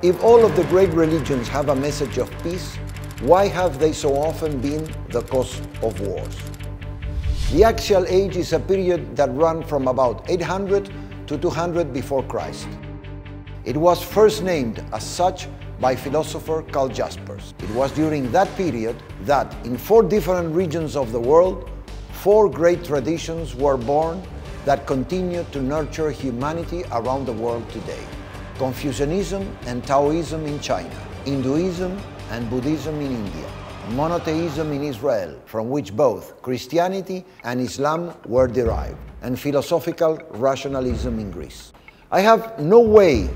If all of the great religions have a message of peace, why have they so often been the cause of wars? The axial age is a period that ran from about 800 to 200 before Christ. It was first named as such by philosopher Karl Jaspers. It was during that period that in 4 different regions of the world, 4 great traditions were born that continue to nurture humanity around the world today. Confucianism and Taoism in China, Hinduism and Buddhism in India, monotheism in Israel, from which both Christianity and Islam were derived, and philosophical rationalism in Greece. I have no way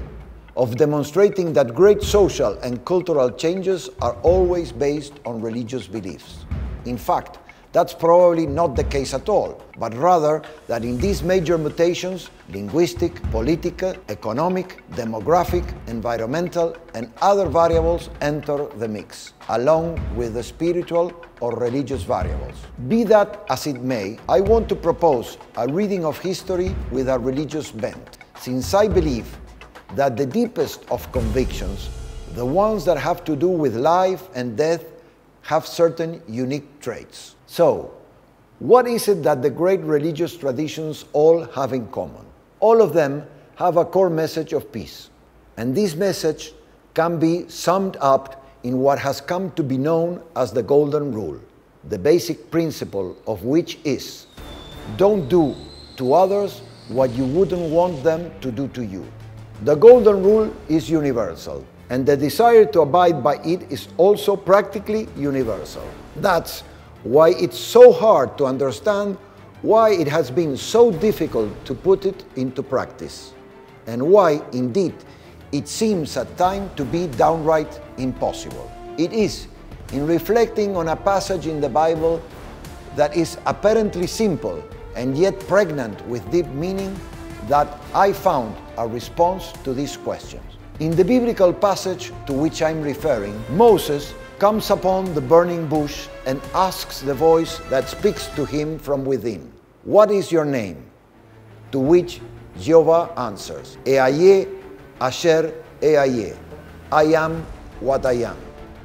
of demonstrating that great social and cultural changes are always based on religious beliefs. In fact, that's probably not the case at all, but rather that in these major mutations, linguistic, political, economic, demographic, environmental, and other variables enter the mix, along with the spiritual or religious variables. Be that as it may, I want to propose a reading of history with a religious bent, since I believe that the deepest of convictions, the ones that have to do with life and death, have certain unique traits. So, what is it that the great religious traditions all have in common? All of them have a core message of peace. And this message can be summed up in what has come to be known as the Golden Rule, the basic principle of which is, don't do to others what you wouldn't want them to do to you. The Golden Rule is universal, and the desire to abide by it is also practically universal. That's why it's so hard to understand why it has been so difficult to put it into practice, and why, indeed, it seems at times to be downright impossible. It is in reflecting on a passage in the Bible that is apparently simple and yet pregnant with deep meaning that I found a response to these questions. In the biblical passage to which I'm referring, Moses comes upon the burning bush and asks the voice that speaks to him from within, "What is your name?" To which Jehovah answers, "Ehyeh Asher Ehyeh, I am what I am."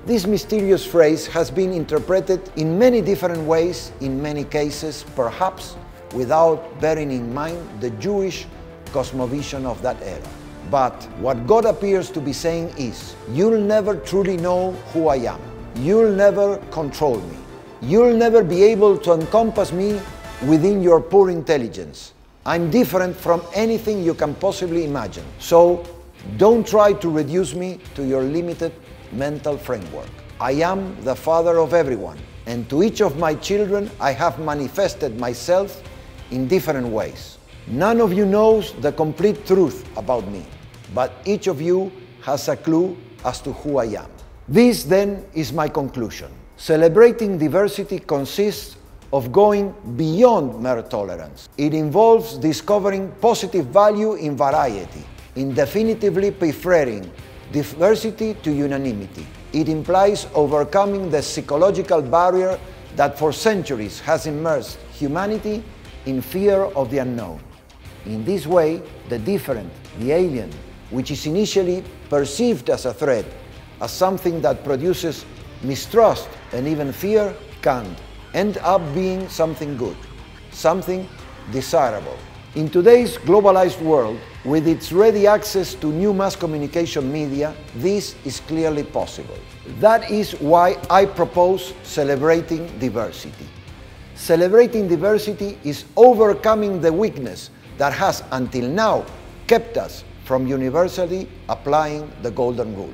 This mysterious phrase has been interpreted in many different ways, in many cases, perhaps without bearing in mind the Jewish cosmovision of that era. But what God appears to be saying is, you'll never truly know who I am. You'll never control me. You'll never be able to encompass me within your poor intelligence. I'm different from anything you can possibly imagine. So don't try to reduce me to your limited mental framework. I am the father of everyone, and to each of my children I have manifested myself in different ways. None of you knows the complete truth about me, but each of you has a clue as to who I am. This then is my conclusion. Celebrating diversity consists of going beyond mere tolerance. It involves discovering positive value in variety, in definitively preferring diversity to unanimity. It implies overcoming the psychological barrier that for centuries has immersed humanity in fear of the unknown. In this way, the different, the alien, which is initially perceived as a threat, as something that produces mistrust and even fear, can end up being something good, something desirable. In today's globalized world, with its ready access to new mass communication media, this is clearly possible. That is why I propose celebrating diversity. Celebrating diversity is overcoming the weakness that has until now kept us from universally applying the Golden Rule.